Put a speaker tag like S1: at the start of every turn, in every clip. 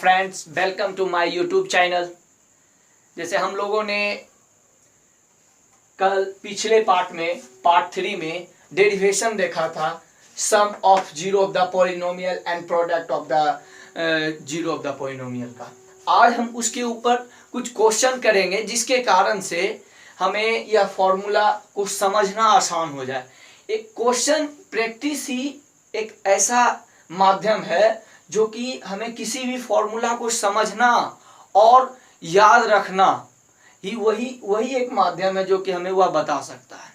S1: Friends, welcome to my YouTube channel. जैसे हम लोगों ने कल पिछले पार्ट 3 में डेरिवेशन देखा था, sum of zero of the polynomial and product of the zero of the polynomial का। आज हम उसके ऊपर कुछ क्वेश्चन करेंगे जिसके कारण से हमें यह फॉर्मूला को समझना आसान हो जाए। एक क्वेश्चन प्रैक्टिस ही एक ऐसा माध्यम है जो कि हमें किसी भी फॉर्मूला को समझना और याद रखना ही वही एक माध्यम है जो कि हमें वह बता सकता है।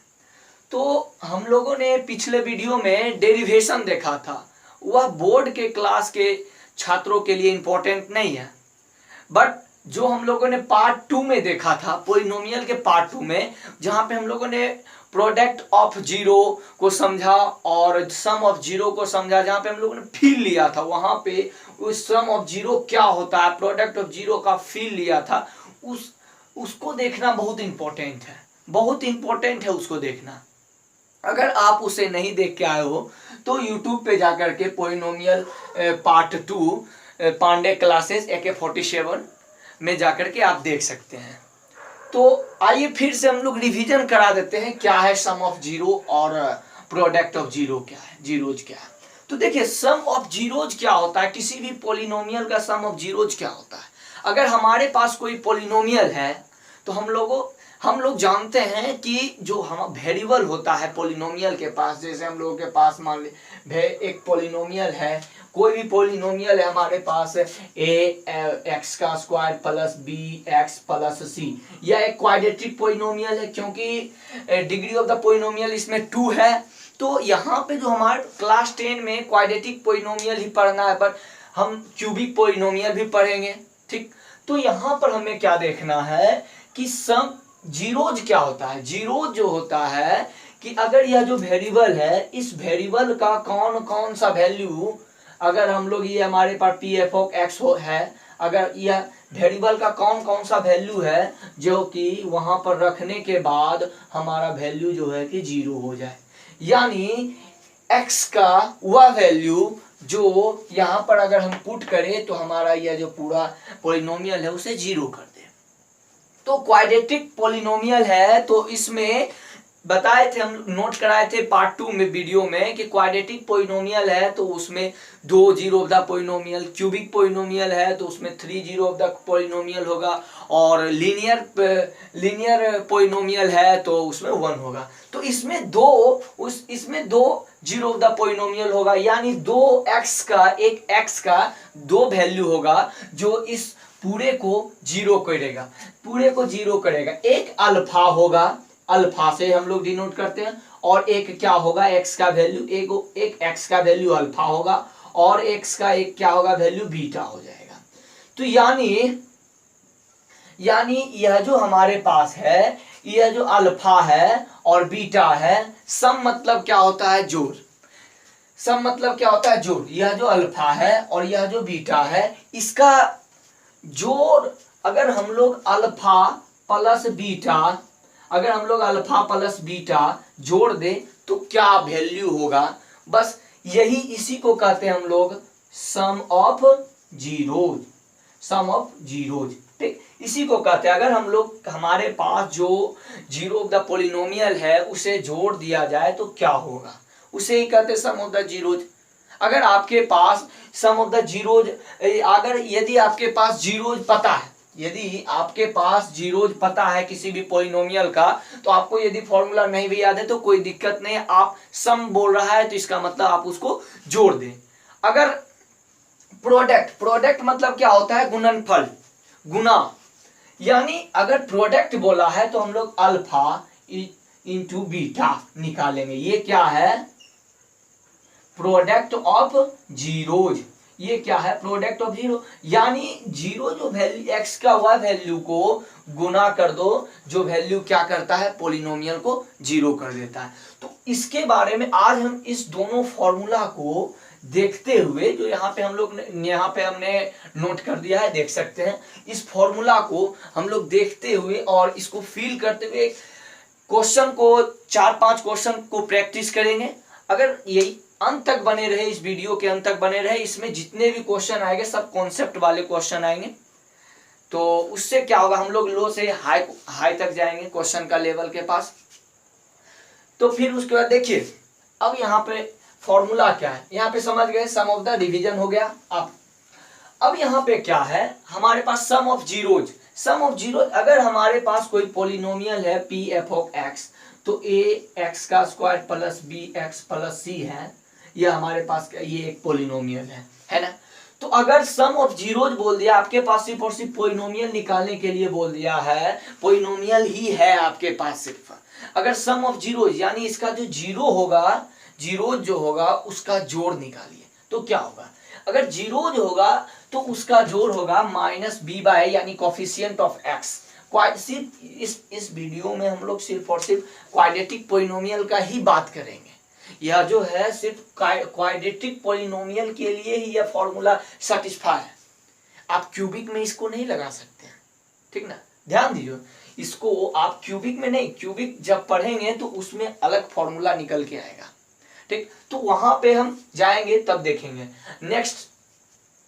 S1: तो हम लोगों ने पिछले वीडियो में डेरिवेशन देखा था, वह बोर्ड के क्लास के छात्रों के लिए इम्पोर्टेंट नहीं है, बट जो हम लोगों ने पार्ट 2 में देखा था, पॉलिनोमियल के पार्ट 2 में, जहां पे हम लोगों ने प्रोडक्ट ऑफ जीरो को समझा और सम ऑफ जीरो को समझा, जहां पे हम लोगों ने फील लिया था, वहां पे उस सम ऑफ जीरो क्या होता है, प्रोडक्ट ऑफ जीरो का फील लिया था। उसको देखना बहुत इंपॉर्टेंट है, बहुत इंपॉर्टेंट है उसको देखना। अगर आप उसे नहीं देख के आए हो तो यूट्यूब पे जाकर के polynomial part 2 Pandey classes AK47 में जाकर के आप देख सकते हैं। तो आइए फिर से हम लोग रिवीजन करा देते हैं, क्या है सम ऑफ जीरो और प्रोडक्ट ऑफ जीरो क्या है, जीरोज क्या है। तो देखिए, सम ऑफ जीरोज क्या होता है, किसी भी पॉलिनोमियल का सम ऑफ जीरोज क्या होता है। अगर हमारे पास कोई पॉलिनोमियल है तो हम लोग जानते हैं कि जो हम वेरिएबल होता है पॉलिनोमियल के पास, जैसे हम लोगों के पास मान ले एक पॉलिनोमियल है, कोई भी पॉलिनोमियल है हमारे पास ax का square plus bx plus c, यह एक क्वाड्रेटिक पॉलिनोमियल है क्योंकि डिग्री ऑफ द पॉलिनोमियल इसमें 2 है। तो यहाँ पे जो हमारे क्लास 10 में क्वाड्रेटिक पॉलिनोमियल ही पढ़ना है, पर हम क्यूबिक पॉलिनोमियल भी पढ़ेंगे, ठीक। तो यहाँ पर हमें क्या देखना है कि सम जीरोज क्या होता है। जीरोज जो होता है कि अगर यह जो वेरिएबल है, इस वेरिएबल का कौन कौन सा वैल्यू, अगर हम लोग ये हमारे पास pf ऑफ x है, अगर यह वेरिएबल का कौन कौन सा वैल्यू है जो कि वहां पर रखने के बाद हमारा वैल्यू जो है कि जीरो हो जाए, यानी x का वह वैल्यू जो यहाँ पर अगर हम पुट करें तो हमारा यह जो पूरा पॉलिनोमियल है उसे जीरो कर दे। तो क्वाड्रेटिक पॉलिनोमियल है, तो इसमें बताए थे, हम नोट कराए थे पार्ट 2 में वीडियो में कि क्वाड्रेटिक पॉलिनोमियल है तो उसमें 2 zero of the polynomial, cubic polynomial है तो उसमें 3 जीरो ऑफ द पॉलिनोमियल होगा, और लीनियर पॉलिनोमियल है तो उसमें 1 होगा। तो इसमें दो जीरो ऑफ द पॉलिनोमियल होगा, यानी 2x का, एक x का 2 वैल्यू होगा जो इस पूरे को जीरो करेगा। एक अल्फा होगा, अल्फा से हम लोग डिनोट करते हैं, और एक क्या होगा, x का वैल्यू, एक x का वैल्यू अल्फा होगा और x का एक क्या होगा वैल्यू बीटा हो जाएगा। तो यानी यह जो हमारे पास है, यह जो अल्फा है और बीटा है, सम मतलब क्या होता है, जोड़। सम मतलब क्या होता है, जोड़। यह जो अल्फा है और यह जो बीटा है, इसका जोड़ अगर हम लोग अल्फा प्लस बीटा जोड़ दे तो क्या वैल्यू होगा, बस इसी को कहते हैं हम लोग सम ऑफ जीरोज, ठीक। इसी को कहते हैं, अगर हम लोग, हमारे पास जो जीरो ऑफ द पॉलिनोमियल है उसे जोड़ दिया जाए तो क्या होगा, उसे ही कहते हैं सम ऑफ द जीरोज। अगर आपके पास सम ऑफ द जीरोज, यदि आपके पास जीरोज पता है, यदि आपके पास जीरोज पता है किसी भी पॉलिनोमियल का, तो आपको यदि फॉर्मूला नहीं भी याद है तो कोई दिक्कत नहीं है, आप सम बोल रहा है तो इसका मतलब आप उसको जोड़ दें। अगर प्रोडक्ट मतलब क्या होता है, गुणनफल, गुना, यानी अगर प्रोडक्ट बोला है तो हम लोग अल्फा इंटू बीटा निकालेंगे। ये क्या है, प्रोडक्ट ऑफ जीरोज। ये क्या है, प्रोडक्ट ऑफ जीरो, यानी जीरो जो वैल्यू x का वह वैल्यू को गुना कर दो, जो वैल्यू क्या करता है, पॉलिनोमियल को जीरो कर देता है। तो इसके बारे में आज हम इस दोनों फॉर्मूला को देखते हुए, जो यहाँ पे हमने नोट कर दिया है, देख सकते हैं, इस फॉर्मूला को हम लोग देखते हुए और इसको फील करते हुए क्वेश्चन को 4-5 क्वेश्चन को प्रैक्टिस करेंगे। अगर यही अंत तक बने रहे, इस वीडियो के अंत तक बने रहे। इसमें जितने भी क्वेश्चन आएंगे सब कॉन्सेप्ट वाले क्वेश्चन आएंगे। तो उससे क्या होगा, हम लोग लो से हाई तक जाएंगे क्वेश्चन का लेवल के पास। तो फिर उसके बाद देखिए, अब यहाँ पे फॉर्मूला क्या है, यहाँ पे समझ गए, सम ऑफ द डिवीजन हो गया। अब यहाँ पे क्या है, हमारे पास sum of zeros. Sum of zero, अगर हमारे पास कोई पोलिनोमियल है पी एफ ऑफ एक्स, तो ए एक्स का square plus b x plus c है, यह हमारे पास ये एक पोलिनोमियल है ना। तो अगर सम ऑफ जीरोज बोल दिया, आपके पास सिर्फ और सिर्फ पोलिनोमियल निकालने के लिए बोल दिया है, पोलिनोमियल ही है आपके पास सिर्फ। अगर सम ऑफ जीरोज यानी इसका जो जीरो होगा, जीरोज जो होगा उसका जोड़ निकालिए, तो क्या होगा, अगर जीरोज होगा तो उसका जोड़ होगा माइनस बी बाय यानी कोफिशिएंट ऑफ एक्स। सिर्फ इस वीडियो में हम लोग सिर्फ और सिर्फ क्वाड्रेटिक पोलिनोमियल का ही बात करेंगे। यह जो है सिर्फ क्वाड्रेटिक पोलिनोमियल के लिए ही यह फॉर्मूला सेटिस्फाई है। आप क्यूबिक में इसको नहीं लगा सकते हैं, ठीक ना, ध्यान दीजिए। इसको आप क्यूबिक में नहीं, क्यूबिक जब पढ़ेंगे तो उसमें अलग फॉर्मूला निकल के आएगा, ठीक। तो वहां पे हम जाएंगे तब देखेंगे। नेक्स्ट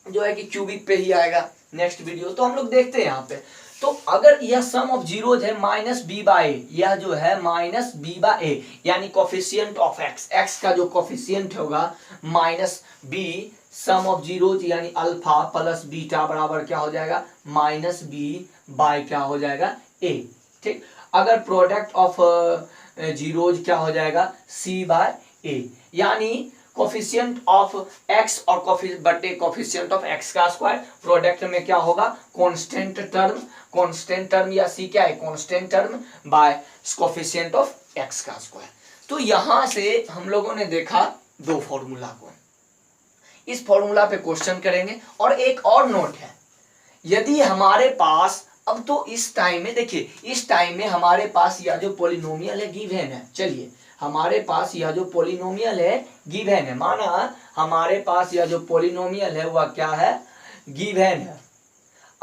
S1: जो है कि क्यूबिक पे ही आएगा नेक्स्ट वीडियो। तो हम लोग देखते हैं यहाँ पे, तो अगर यह सम ऑफ जीरोज है माइनस बी बाय ए, यह जो है माइनस बी बाय ए यानी कोफिशिएंट ऑफ एक्स, एक्स का जो कोफिशिएंट होगा minus B, sum of zeros यानी अल्फा प्लस बीटा बराबर क्या हो जाएगा, माइनस बी बाय क्या हो जाएगा, ए, ठीक। अगर प्रोडक्ट ऑफ जीरोज क्या हो जाएगा, सी बाय ए, यानी कोफिशिएंट ऑफ एक्स और कोफिशिएंट ऑफ एक्स का स्क्वायर, प्रोडक्ट में क्या होगा, कांस्टेंट टर्म या सी क्या है, constant term by coefficient of x का स्क्वायर। तो यहां से हम लोगों ने देखा दो फॉर्मूला को, इस फॉर्मूला पे क्वेश्चन करेंगे। और एक और नोट है, यदि हमारे पास, अब तो इस टाइम में देखिए, इस टाइम में हमारे पास यह जो पोलिनोमियल है गिवन है, चलिए हमारे पास यह जो पोलिनोमियल है गिवन है, माना हमारे पास यह जो पोलिनोमियल है वह क्या है, गिवन है।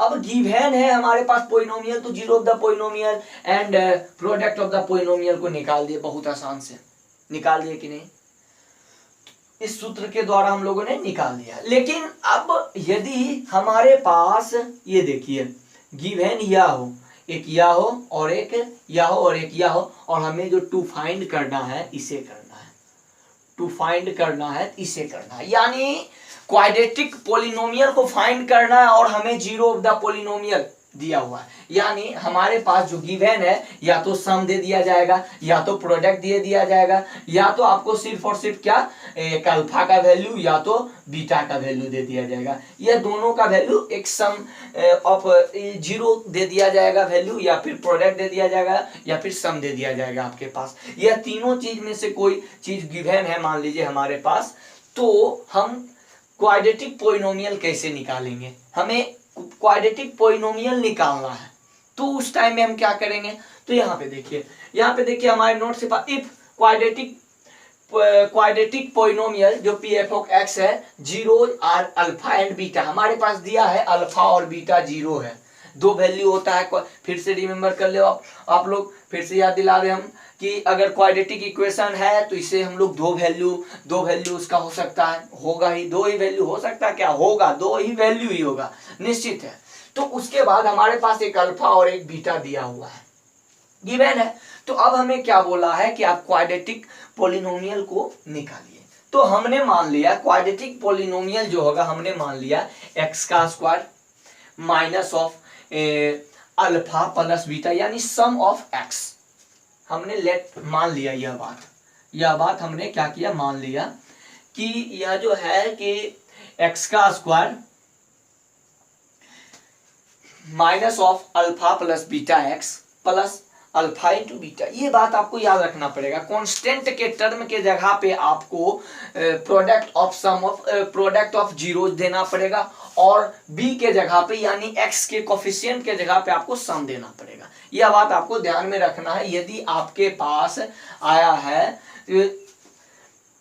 S1: अब गिवन है हमारे पास पोलिनोमियल, तो zero of the polynomial and product of the polynomial को निकाल दिए, बहुत आसान से निकाल दिए कि नहीं, इस सूत्र के द्वारा हम लोगों ने निकाल दिया। लेकिन अब यदि हमारे पास ये देखिए गिवन यह हो, एक यह हो और एक यह हो और एक यह हो, और हमें जो टू फाइंड करना है इसे करना है, टू फाइंड करना है इसे करना है, यानी क्वाड्रेटिक पोलिनोमियल को फाइंड करना है और हमें जीरो ऑफ द पोलिनोमियल दिया हुआ है। यानी हमारे पास जो गिवन है या तो सम दे दिया जाएगा या तो प्रोडक्ट दे दिया जाएगा, या तो आपको सिर्फ और सिर्फ क्या, एक अल्फा का वैल्यू या तो बीटा का वैल्यू दे दिया जाएगा, यह दोनों का वैल्यू एक सम ऑफ जीरो दे दिया जाएगा वैल्यू, या फिर प्रोडक्ट दे दिया जाएगा या फिर सम दे दिया जाएगा आपके पास। यह तीनों चीज में से कोई चीज गिवन है मान लीजिए हमारे पास, तो हम क्वाड्रेटिक पोलिनोमियल कैसे निकालेंगे, हमें क्वाड्रेटिक पोलिनोमियल निकालना है। तो उस टाइम में हम क्या करेंगे, तो यहाँ पे देखिए हमारे नोट से पास, इफ क्वाड्रेटिक पोलिनोमियल जो पी एफ ऑफ एक्स है, zero are alpha and beta, हमारे पास दिया है अल्फा और बीटा जीरो है, दो वैल्यू होता है। फिर से रिमेम्बर कर ले आप लोग, फिर से याद दिला रहे हम कि अगर क्वाड्रेटिक इक्वेशन है तो इसे हम लोग दो वैल्यू उसका हो सकता है, होगा ही, दो ही वैल्यू हो सकता है, क्या होगा, दो ही वैल्यू ही होगा, निश्चित है। तो उसके बाद हमारे पास एक अल्फा और एक बीटा दिया हुआ है, गिवन है। तो अब हमें क्या बोला है कि आप क्वाड्रेटिक पोलिनोमियल को निकालिए। तो हमने मान लिया क्वाड्रेटिक पोलिनोमियल जो होगा, हमने मान लिया एक्स का square minus of alpha plus beta यानी सम ऑफ एक्स, हमने मान लिया। यह बात हमने क्या किया, मान लिया कि यह जो है कि एक्स का square minus of alpha plus beta x plus alpha into beta, ये बात आपको याद रखना पड़ेगा। कांस्टेंट के टर्म के जगह पे आपको प्रोडक्ट ऑफ जीरोज देना पड़ेगा, और बी के जगह पे यानी एक्स के कोफिशिएंट के जगह पे आपको सम देना पड़ेगा। यह बात आपको ध्यान में रखना है। यदि आपके पास आया है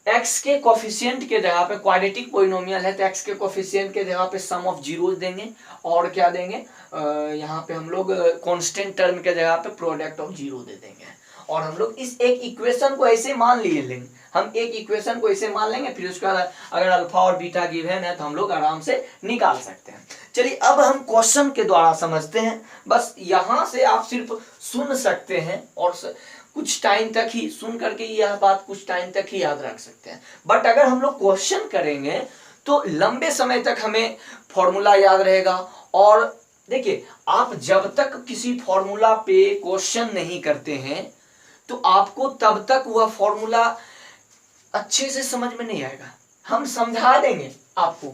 S1: एक्स के कोफिशिएंट के जगह पे क्वाड्रेटिक पोलिनोमियल है, तो एक्स के कोफिशिएंट के जगह पे सम ऑफ जीरोज देंगे, और क्या देंगे, यहाँ पे हम लोग कांस्टेंट टर्म के जगह पे प्रोडक्ट ऑफ जीरो दे देंगे। और हम लोग इस एक इक्वेशन को ऐसे मान लिए लेंगे, हम एक इक्वेशन को इसे मान लेंगे, फिर उसका अगर अल्फा और बीटा गिवन है तो हम लोग आराम से निकाल सकते हैं। चलिए अब हम क्वेश्चन के द्वारा समझते हैं। बस यहां से आप सिर्फ सुन सकते हैं और कुछ टाइम तक ही सुन करके यह बात कुछ टाइम तक ही याद रख सकते हैं, बट अगर हम लोग क्वेश्चन करेंगे तो लंबे समय तक हमें फॉर्मूला याद रहेगा। और देखिए, आप जब तक किसी फॉर्मूला पे क्वेश्चन नहीं करते हैं तो आपको तब तक वह फॉर्मूला अच्छे से समझ में नहीं आएगा। हम समझा देंगे आपको,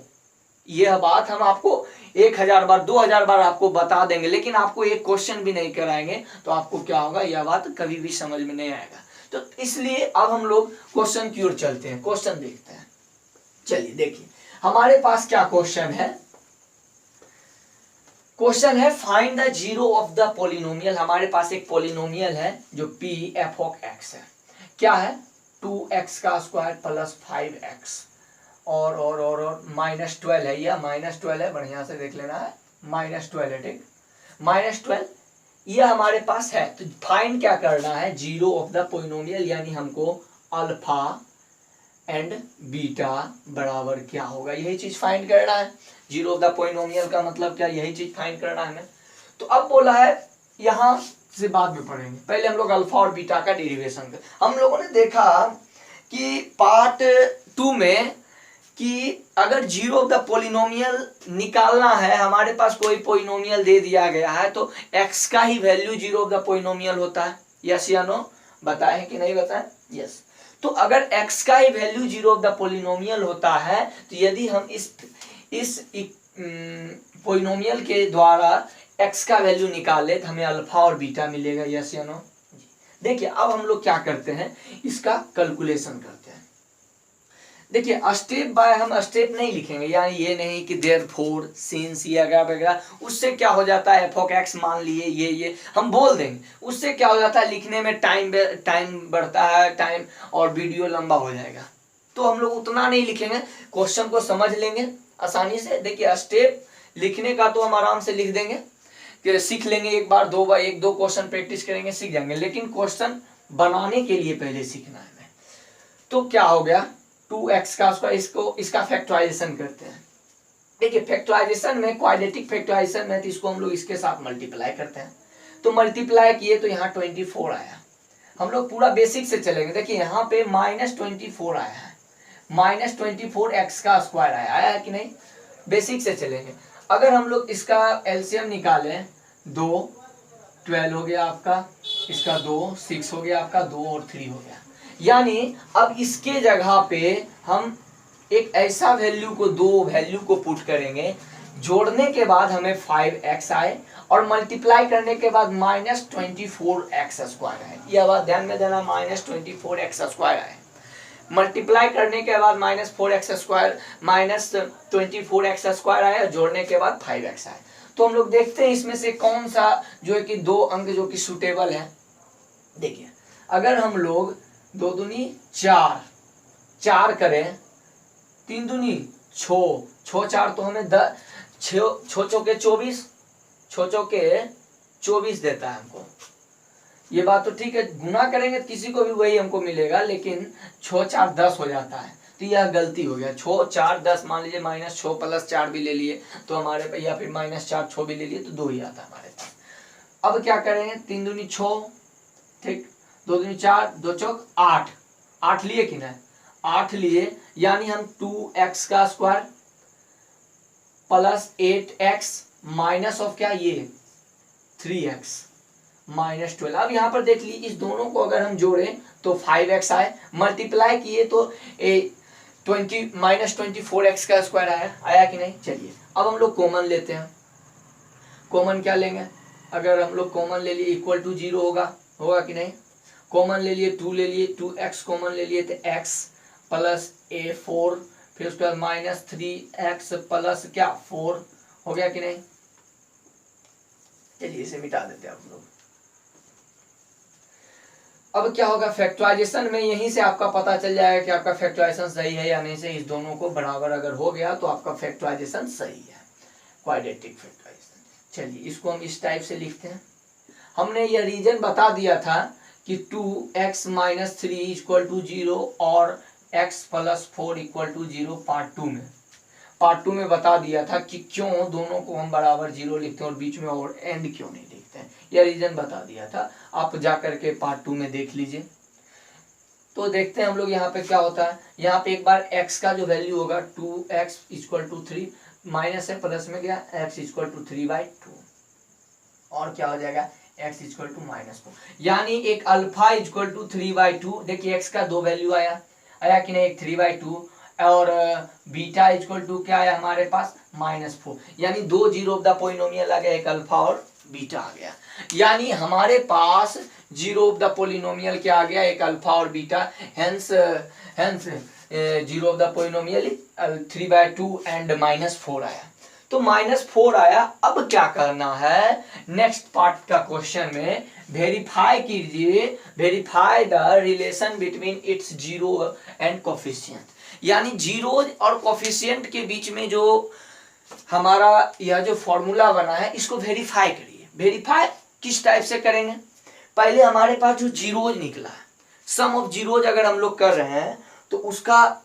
S1: यह बात हम आपको 1000 बार 2000 बार आपको बता देंगे, लेकिन आपको एक क्वेश्चन भी नहीं कराएंगे तो आपको क्या होगा, यह बात कभी भी समझ में नहीं आएगा। तो इसलिए अब हम लोग क्वेश्चन की ओर चलते हैं, क्वेश्चन देखते हैं। चलिए देखिए हमारे पास क्या क्वेश्चन है। क्वेश्चन है find the zero of the polynomial. हमारे पास एक पॉलिनोमियल है जो p f ऑफ x है। क्या है, 2x का स्क्वायर प्लस 5x और -12 है, या -12 है, बढ़िया से देख लेना है, -12 है, ठीक, -12 यह हमारे पास है। तो फाइंड क्या करना है, जीरो ऑफ द पॉलिनोमियल, यानी हमको अल्फा एंड बीटा बराबर क्या होगा, यही चीज फाइंड करना है। जीरो ऑफ द पॉलिनोमियल का मतलब क्या, यही चीज फाइंड करना है हमें। तो अब बोला है, यहां से बाद में पढ़ेंगे, पहले हम लोग अल्फा और बीटा का डेरिवेशन कर। हम लोगों ने देखा कि पार्ट 2 में कि अगर जीरो ऑफ द पॉलिनोमियल निकालना है, हमारे पास कोई पॉलिनोमियल दे दिया गया है तो x का ही value zero of the polynomial होता है। यस या नो, बताएं कि नहीं बताएं? यस। तो अगर x का ही value zero of the polynomial होता है तो यदि हम इस पॉलिनोमियल के द्वारा x का वैल्यू निकाले तो हमें अल्फा और बीटा मिलेगा। यस या नो? देखिए अब हम लोग क्या करते हैं, इसका कैलकुलेशन करते हैं। देखिए स्टेप बाय हम स्टेप नहीं लिखेंगे, यानी ये नहीं कि देयरफॉर सिंस ये वगैरह, उससे क्या हो जाता है, एफ ऑफ एक्स मान लिए ये हम बोल देंगे, उससे क्या हो जाता है, लिखने में टाइम बढ़ता है, टाइम और वीडियो लंबा हो जाएगा। तो हम लोग उतना नहीं लिखेंगे, क्वेश्चन को समझ लेंगे आसानी से। देखिए स्टेप लिखने का तो हम आराम से लिख देंगे, कि सीख लेंगे, एक बार दो बार एक दो क्वेश्चन प्रैक्टिस करेंगे सीख जाएंगे, लेकिन क्वेश्चन बनाने के लिए पहले सीखना है हमें। तो क्या हो गया, 2x का स्क्वायर, इसका फैक्टराइजेशन करते हैं। देखिए फैक्टराइजेशन में, क्वाड्रेटिक फैक्टराइजेशन में, तो इसको हम लोग इसके साथ मल्टीप्लाई करते हैं। तो मल्टीप्लाई किए तो यहाँ 24 आया। हम लोग पूरा बेसिक से चलेंगे। देखिए यहाँ पे -24 आया है, -24 x का स्क्वायर आया है कि नहीं, बेसिक से चलेंगे। अगर हम लोग इसका एलसीएम निकालें, 2 12 हो गया आपका, इसका 2 6 हो गया आपका, 2 और 3 हो गया। यानी अब इसके जगह पे हम एक ऐसा वैल्यू को, दो वैल्यू को पुट करेंगे, जोड़ने के बाद हमें 5x आए और मल्टीप्लाई करने के बाद -24x स्क्वायर आए। यह बात ध्यान में देना, -24x स्क्वायर आए, मल्टीप्लाई करने के बाद -4x स्क्वायर -24x स्क्वायर आया, जोड़ने के बाद 5x आए। तो हम लोग देखते हैं इसमें से कौन सा जो है कि दो अंक जो कि सुटेबल है। देखिए अगर हम लोग 2 दूनी 4 4 करें, 3 दूनी 6 6 4 तो हमें 6 चौके 24, 6 चौके 24 देता है हमको। ये बात तो ठीक है, गुना करेंगे तो किसी को भी वही हमको मिलेगा, लेकिन 6 4 10 हो जाता है, तो यह गलती हो गया। 6 4 10 मान लीजिए, -6 + 4 भी ले लिए तो हमारे पे, या फिर -4 6 भी ले लिए तो 2 ही आता है हमारे पास। अब क्या करेंगे, 3 दूनी 6, ठीक, 2 दूनी 4, 2 चौक 8, 8 लिए कि नहीं, 8 लिए, यानी हम 2x का square plus 8x minus of क्या, ये 3x -12। अब यहाँ पर देख लीजिए, इस दोनों को अगर हम जोड़ें तो 5x आए, मल्टीप्लाई किए तो -24x का स्क्वायर आया कि नहीं। चलिए अब हम लोग कॉमन लेते हैं। कॉमन क्या लेंगे, अगर हम लोग कॉमन ले लिए इक्वल टू 0 होगा कि नहीं। कॉमन ले लिए, 2 ले लिए, 2x कॉमन ले लिए तो x प्लस a4, फिर उसके बाद -3x प्लस क्या 4 हो गया कि नहीं। चलिए इसे मिटा देते हैं आप लोग। अब क्या होगा, फैक्टराइजेशन में यहीं से आपका पता चल जाएगा कि आपका फैक्टराइजेशन सही है या नहीं से। इस दोनों को बराबर अगर हो गया तो आपका फैक्टराइजेशन सही है, क्वाड्रेटिक फैक्टराइजेशन। चलिए इसको हम इस टाइप से लिखते हैं। हमने यह रीजन बता दिया था कि 2x माइनस 3 इक्वल टू 0 और x plus 4 equal to 0 part two में बता दिया था कि क्यों दोनों को हम बराबर 0 लिखते हैं और बीच में और एंड क्यों नहीं लिखते हैं, यह रीजन बता दिया था। आप जा करके पार्ट 2 में देख लीजिए। तो देखते हैं हम लोग यहाँ पे क्या होता है। यहाँ पे एक बार x का जो वैल्यू होगा 2x इक्वल टू 3 माइनस है प्लस में गया x इक्वल टू 3/2 और क्या हो जाएगा x इक्वल टू -4, यानी एक अल्फा इक्वल टू 3/2। देखिए x का दो वैल्यू आया कि नहीं, एक 3/2 और बीटा इक्वल टू क्या आया हमारे पास -4, यानी दो जीरो ऑफ द पॉलिनोमियल आ गया, एक अल्फा और बीटा आ गया। यानी हमारे पास जीरो ऑफ द पॉलिनोमियल क्या आ गया, एक अल्फा और beta, hence zero of the polynomial 3/2 and -4 आया। तो -4 आया। अब क्या करना है, नेक्स्ट पार्ट का क्वेश्चन में वेरीफाई कीजिए, verify the relation between its zero and coefficient, यानी जीरो और कोफिशिएंट के बीच में जो हमारा यह जो फॉर्मूला बना है इसको वेरीफाई करिए। वेरीफाई किस टाइप से करेंगे, पहले हमारे पास जो जीरोज निकला है, सम ऑफ जीरोज अगर हम लोग कर रहे हैं तो उसका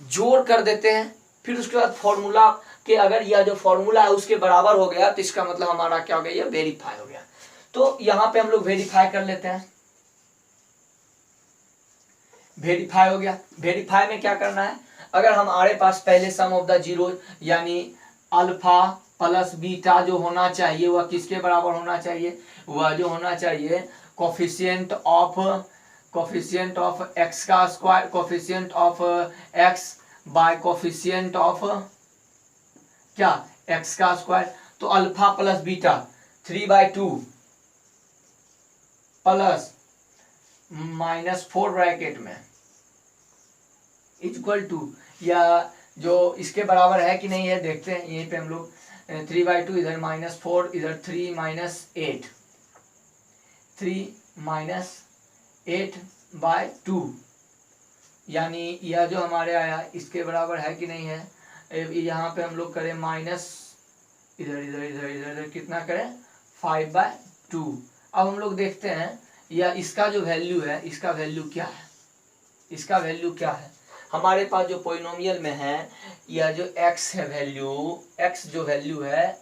S1: जोड़ कर देते हैं, फिर उसके बाद फॉर्मूला के अगर यह जो फॉर्मूला है उसके बराबर हो गया तो इसका मतलब हमारा क्या हो गया, यह वेरीफाई हो गया। तो यहाँ पे हम लोग वेरीफाई कर लेते हैं। वेरीफाई हो गया। वेरीफाई में क्या करना है, अगर हमारे पास पहले सम ऑफ द जीरो यानी अल्फा प्लस बीटा जो होना चाहिए वह किसके बराबर होना चाहिए, वह जो होना चाहिए कोफिशिएंट ऑफ एक्स का square, coefficient of x bye coefficient of क्या एक्स का स्क्वायर। तो alpha plus beta 3/2 plus -4 bracket में इक्वल टू, या जो इसके बराबर है कि नहीं है देखते हैं। यहीं पे हम लोग 3/2 इधर -4 इधर 3 -8/2, यानी यह जो हमारे आया इसके बराबर है कि नहीं है। यहाँ पे हम लोग करें माइनस इधर इधर इधर इधर इधर कितना करें 5/2। अब हम लोग देखते हैं या इसका जो वैल्यू है, इसका वैल्यू क्या है, इसका वैल्यू क्या है हमारे पास जो पॉलिनोमियल में है, यह जो x है वैल्यू, x जो वैल्यू है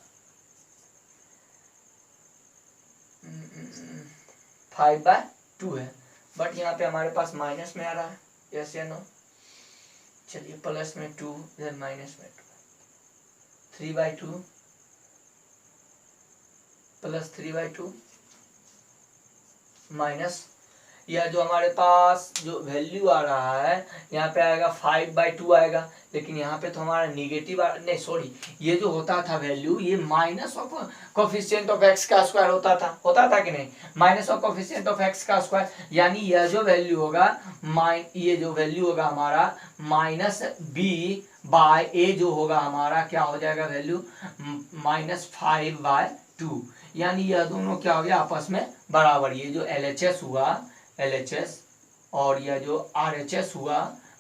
S1: 5/2 है, बट यहाँ पे हमारे पास माइनस में आ रहा है, यस या नो। चलिए प्लस में 2 इधर माइनस में 2, 3/2 प्लस 3/2 माइनस, यह जो हमारे पास जो वैल्यू आ रहा है यहाँ पे आएगा 5/2 आएगा, लेकिन यहाँ पे तो हमारा निगेटिव नहीं सॉरी, ये जो होता था वैल्यू ये minus of coefficient of x का स्क्वायर होता था कि नहीं, minus of coefficient of x का स्क्वायर, यानी यह जो वैल्यू होगा ये जो वैल्यू होगा हमारा -b/a जो होगा हमारा क्या हो जाएगा वैल्यू -5/2, यानी यह दोनों क्या हो गया आपस में बराबर। ये जो LHS हुआ LHS और यह जो RHS हुआ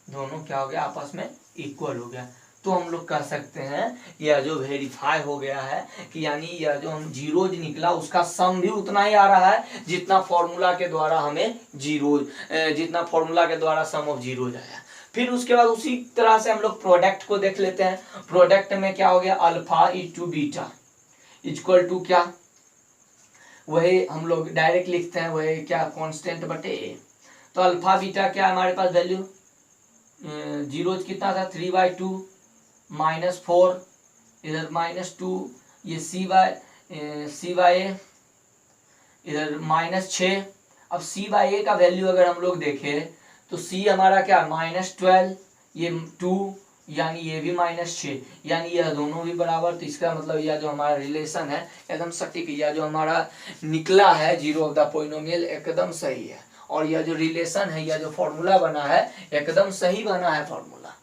S1: दोनों क्या हो गया आपस में इक्वल हो गया। तो हम लोग कह सकते हैं यह जो वेरीफाई हो गया है कि यानी यह जो हम जीरोज निकला उसका सम भी उतना ही आ रहा है जितना फॉर्मूला के द्वारा हमें जितना फॉर्मूला के द्वारा सम ऑफ जीरोज आया। फिर उसके बाद उसी तरह से हम लोग प्रोडक्ट को देख लेते हैं। प्रोडक्ट में क्या हो गया alpha into beta equal to क्या, वही हम लोग डायरेक्ट लिखते हैं, वही क्या कांस्टेंट बटे ए। तो अल्फा बीटा क्या हमारे पास वैल्यू जीरोज कितना था 3/2 -4 इधर -2 ये c/a इधर -6। अब c/a का वैल्यू अगर हम लोग देखें तो c हमारा क्या -12 ये 2 यानी ये भी -6, यानी यह दोनों भी बराबर। तो इसका मतलब यह जो हमारा रिलेशन है एकदम सटीक, यह जो हमारा निकला है जीरो ऑफ द पॉलिनोमियल एकदम सही है, और यह जो रिलेशन है यह जो फॉर्मूला बना है एकदम सही बना है फॉर्मूला,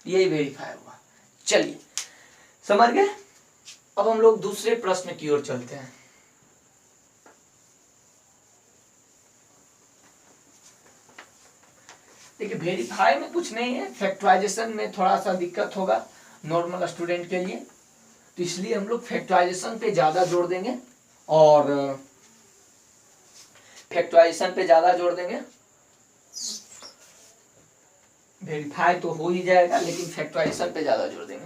S1: यही वेरीफाई हुआ। चलिए समझ गए। अब हम लोग दूसरे प्रश्न की ओर चलते हैं। देखिए वेरीफाई में कुछ नहीं है, फैक्टराइजेशन में थोड़ा सा दिक्कत होगा नॉर्मल स्टूडेंट के लिए, तो इसलिए हम लोग फैक्टराइजेशन पे ज़्यादा जोर देंगे। और फैक्टराइजेशन पे ज्यादा जोर देंगे, वेरीफाई तो हो ही जाएगा लेकिन फैक्टराइजेशन पे ज्यादा जोर देंगे।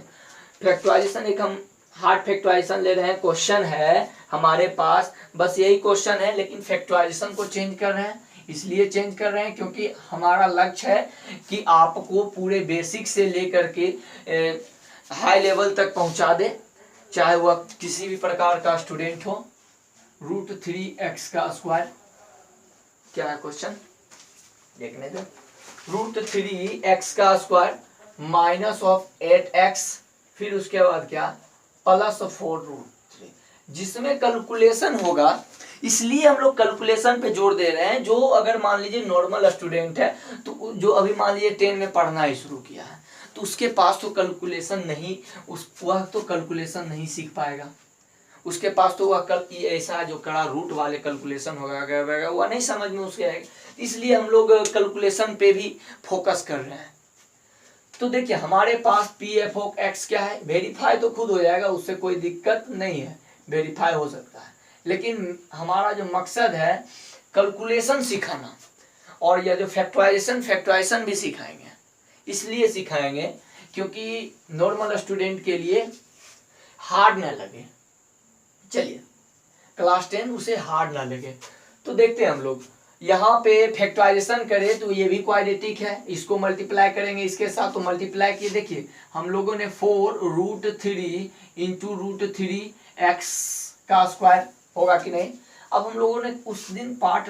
S1: फैक्टराइजेशन एक हम हार्ड फैक्टराइजेशन ले रहे हैं, क्वेश्चन है हमारे पास, बस यही क्वेश्चन है लेकिन फैक्टराइजेशन को चेंज कर रहे हैं। इसलिए चेंज कर रहे हैं क्योंकि हमारा लक्ष्य है कि आपको पूरे बेसिक से लेकर के हाई लेवल तक पहुंचा दे, चाहे वह किसी भी प्रकार का स्टूडेंट हो। √3x का स्क्वायर क्या है क्वेश्चन, देखने दो। √3x का स्क्वायर माइनस ऑफ 8x, फिर उसके बाद क्या प्लस 4√3, जिसमें कैलकुलेशन होगा। इसलिए हम लोग कैलकुलेशन पे जोर दे रहे हैं। जो अगर मान लीजिए नॉर्मल स्टूडेंट है, तो जो अभी मान लीजिए 10 में पढ़ना ही शुरू किया है, तो उसके पास तो कैलकुलेशन नहीं, वह तो कैलकुलेशन नहीं सीख पाएगा। उसके पास तो वह ऐसा जो कड़ा रूट वाले कैलकुलेशन होगा वह नहीं समझ में उसके आएगा। इसलिए हम लोग कैलकुलेशन पे भी फोकस कर रहे हैं। तो देखिए हमारे पास p(f(x) क्या है, वेरीफाई तो खुद हो जाएगा, उससे कोई दिक्कत नहीं है, वेरीफाई हो सकता है। लेकिन हमारा जो मकसद है कैलकुलेशन सिखाना, और यह जो फैक्टराइजेशन भी सिखाएंगे। इसलिए सिखाएंगे क्योंकि नॉर्मल स्टूडेंट के लिए हार्ड ना लगे। चलिए क्लास 10 उसे हार्ड ना लगे। तो देखते हैं हम लोग यहाँ पे फैक्टराइजेशन करें तो ये भी क्वाड्रेटिक है, इसको मल्टीप्लाई करेंगे इसके साथ, तो मल्टीप्लाई किए देखिए हम लोगों ने 4√3 इंटू √3x का स्क्वायर होगा कि नहीं। अब हम लोगों ने उस दिन पार्ट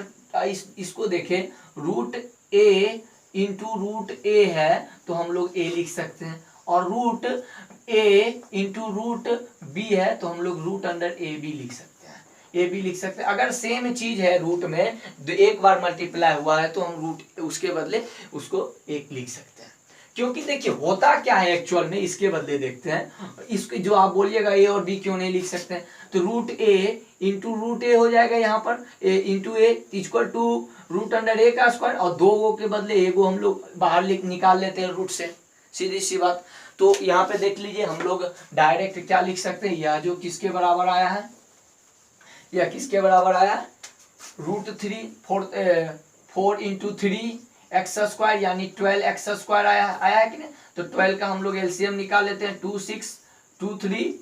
S1: इसको देखे, √a इंटू √a है तो हम लोग a लिख सकते हैं, और √a इंटू √b है तो हम लोग √a भी लिख सकते हैं, a भी लिख सकते हैं। अगर सेम चीज है रूट में एक बार मल्टीप्लाई हुआ है तो हम रूट उसके बदले उसको 1 लिख सकते हैं। क्योंकि देखिए होता क्या है एक्चुअल में, इसके बदले देखते हैं। इसके जो आप बोलिएगा a और b क्यों नहीं लिख सकते हैं, तो √a इंटू √a हो जाएगा यहाँ पर, a into a equal to √a का स्क्वायर, और 2 के बदले 1 हम लोग बाहर निकाल लेते हैं रूट से, सीधी सी बात। तो यहाँ पे देख लीजिए हम लोग डायरेक्ट क्या लिख सकते हैं, यह जो किसके बराबर आया है, यह किसके बराबर आया, √3 4 इंटू 3x स्क्वायर यानी 12x स्क्वायर आया है कि नहीं। तो 12 का हम लोग एलसीएम निकाल लेते हैं, 2 6 2 3।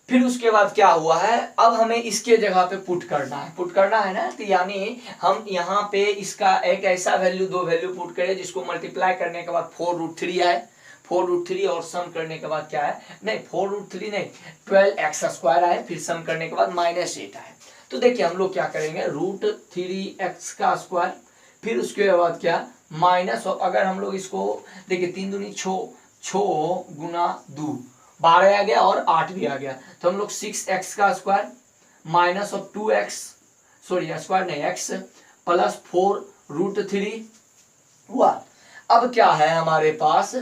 S1: फिर उसके बाद क्या हुआ है, अब हमें इसके जगह पे पुट करना है ना। तो यानी हम यहाँ पे इसका एक ऐसा वैल्यू, 2 वैल्यू पुट करें जिसको मल्टीप्लाई करने के बाद 4√3 आए, 4√3 और सम करने के बाद क्या है, नहीं 4√3 नहीं 12x स्क्वायर आए, फिर सम करने के बाद -8 आए। तो देखिए हम लोग क्या करेंगे, √3x का स्क्वायर, फिर उसके बाद क्या माइनस, अगर हम लोग इसको देखिए 3 दूनी 6 गुना 2 12 आ गया और 8 भी आ गया, तो हम लोग 6x का square minus of 2x square नहीं x प्लस 4√3 हुआ। अब क्या है हमारे पास,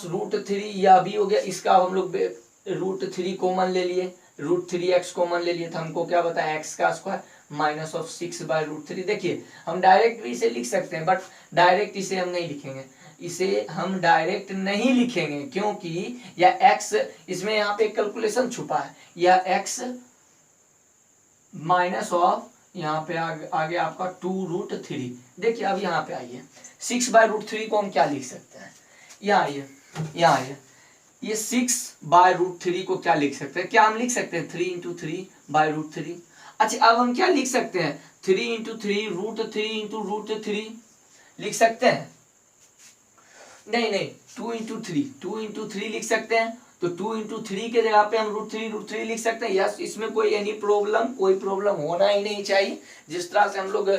S1: √3 यह भी हो गया, इसका हम लोग √3 कॉमन ले लिए, √3x कॉमन ले लिए, तो हमको क्या बताया x का स्क्वायर माइनस ऑफ 6/√3। देखिए हम डायरेक्ट भी इसे लिख सकते हैं, बट डायरेक्ट इसे हम नहीं लिखेंगे, क्योंकि यह x, इसमें यहाँ पे कैलकुलेशन छुपा है, यह x माइनस ऑफ यहाँ पे आगे आपका 2√3। देखिए अब यहाँ पे आइए, 6/√3 को हम क्या लिख सकते हैं, यहाँ आइए ये 6/√3 को क्या लिख सकते हैं, क्या हम लिख सकते हैं 3 इंटू 3/√3। अच्छा अब हम क्या लिख सकते हैं, 3 इंटू 3 √3 इंटू √3 लिख सकते हैं, नहीं 2 इंटू 3 लिख सकते हैं। तो 2 इंटू 3 के जगह पे हम √3 लिख सकते हैं। यस, इसमें कोई कोई प्रॉब्लम होना ही नहीं चाहिए। जिस तरह से हम लोग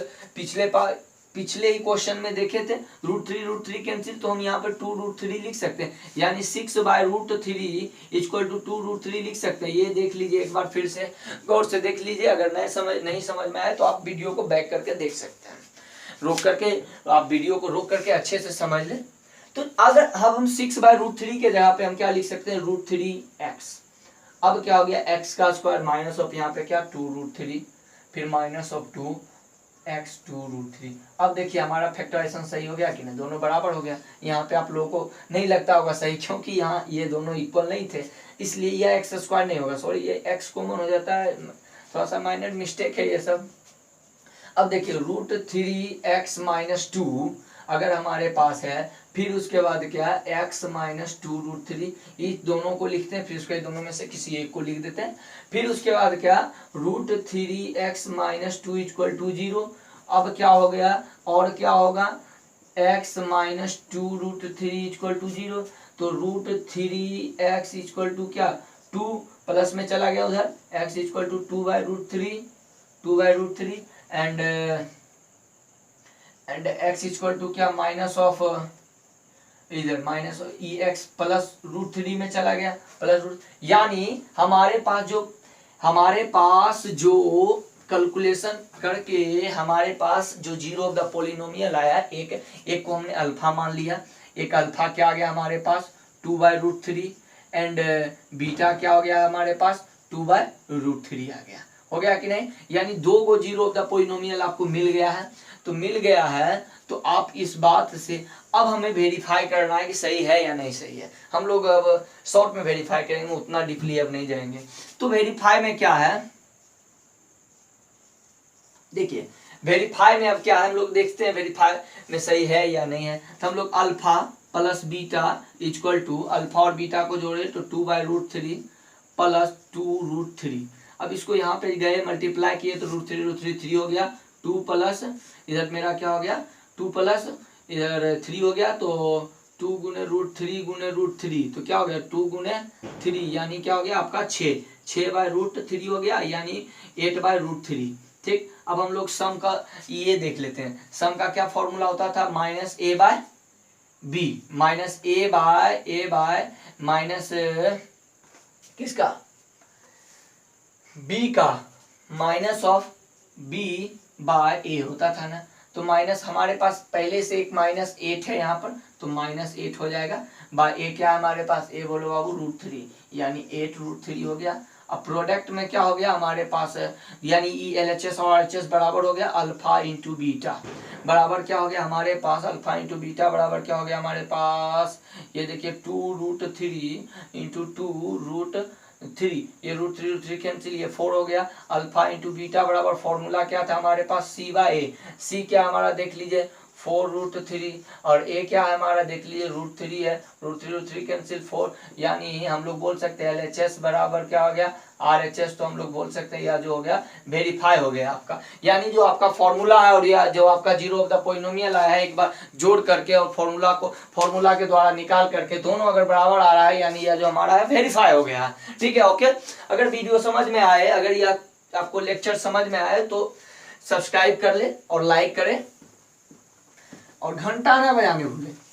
S1: पिछले ही क्वेश्चन में देखे थे, √3 कैंसिल, तो हम यहाँ पर 2√3 लिख सकते हैं, यानी 6/√3 इक्वल टू 2√3 लिख सकते हैं। ये देख लीजिए एक बार फिर से गौर से देख लीजिए, अगर नहीं समझ में आए तो आप वीडियो को बैक करके देख सकते हैं, आप वीडियो को रोक करके अच्छे से समझ लें। तो अगर अब हम 6/√3 के जगह पे हम क्या लिख सकते हैं, √3x। अब क्या हो गया, x का स्क्वायर माइनस ऑफ यहाँ पे क्या 2√3, फिर माइनस ऑफ 2x 2√3। अब देखिए हमारा फैक्टराइजेशन सही हो गया कि नहीं, दोनों बराबर हो गया। यहाँ पे आप लोगों को नहीं लगता होगा सही, क्योंकि यहाँ ये दोनों इक्वल नहीं थे, इसलिए यह x स्क्वायर नहीं होगा, सॉरी ये x कॉमन हो जाता है, थोड़ा सा माइनर मिस्टेक है ये सब। अब देखिए √3x-2 अगर हमारे पास है, फिर उसके बाद क्या है x-2√3, इस दोनों को लिखते हैं, फिर उसके दोनों में से किसी एक को लिख देते हैं। फिर उसके बाद क्या √3x-2 = 0। अब क्या हो गया और क्या होगा x-2√3 = 0, तो √3x = क्या 2 प्लस में चला गया उधर, x = 2/√3 एंड x = क्या माइनस ऑफ इधर माइनस ex प्लस √3 में चला गया प्लस रूट, यानी हमारे पास जो कैलकुलेशन करके हमारे पास जो जीरो ऑफ द पॉलिनोमियल आया, एक को हमने अल्फा मान लिया, एक अल्फा क्या आ गया हमारे पास 2/√3 एंड बीटा क्या हो गया हमारे पास 2/√3 आ गया। हो गया कि नहीं, यानी दो गो जीरो ऑफ द पॉलिनोमियल आपको मिल गया है। तो मिल गया है तो आप इस बात से अब हमें वेरीफाई करना है कि सही है या नहीं सही है। हम लोग अब शॉर्ट में वेरीफाई करेंगे, उतना डीपली अब नहीं जाएंगे। तो वेरीफाई में क्या है, देखिए वेरीफाई में अब क्या है, हम लोग देखते हैं वेरीफाई में सही है या नहीं है। तो हम लोग अल्फा प्लस बीटा = अल्फा और बीटा को जोड़े तो 2/√3 प्लस 2√3। अब इसको यहाँ पे गए मल्टीप्लाई किए तो √3 हो गया, 2 प्लस इधर मेरा क्या हो गया 2 प्लस इधर 3 हो गया, तो 2 गुने √3 तो क्या हो गया 2 गुने 3 यानी क्या हो गया आपका 6/√3 हो गया, यानी 8/√3। ठीक, अब हम लोग सम का ये देख लेते हैं। सम का क्या फॉर्मूला होता था, -a/b, माइनस किसका b का माइनस ऑफ b/a होता था ना। तो माइनस हमारे पास पहले से एक -8 है यहाँ पर, तो -8 हो जाएगा। a क्या है हमारे पास, a बोलो बाबू √3, यानी 8√3 हो गया। अब प्रोडक्ट में क्या हो गया हमारे पास, यानी LHS और RHS बराबर हो गया अल्फा इंटू बीटा, बराबर क्या हो गया हमारे पास अल्फा इंटू बीटा बराबर क्या हो गया हमारे पास, ये देखिए 2√3 इंटू 2√3, ये √3 कैंसिल, ये 4 हो गया। अल्फा इंटू बीटा बराबर फॉर्मूला क्या था हमारे पास c/a, c क्या हमारा देख लीजिए 4√3 और a क्या है हमारा देख लीजिए √3 है, √3 कैंसिल 4, यानी हम लोग बोल सकते हैं LHS बराबर क्या हो गया RHS, तो हम लोग बोल सकते हैं यह जो हो गया वेरीफाई हो गया आपका। यानी जो आपका फॉर्मूला है और यह जो आपका जीरो ऑफ द पॉलिनोमियल आया है, एक बार जोड़ करके और फॉर्मूला के द्वारा निकाल करके दोनों अगर बराबर आ रहा है, यानी यह जो हमारा है वेरीफाई हो गया है। ठीक है, ओके। अगर वीडियो समझ में आए, अगर यह आपको लेक्चर समझ में आए तो सब्सक्राइब कर ले और लाइक करें और घंटा ना बजाने भूले।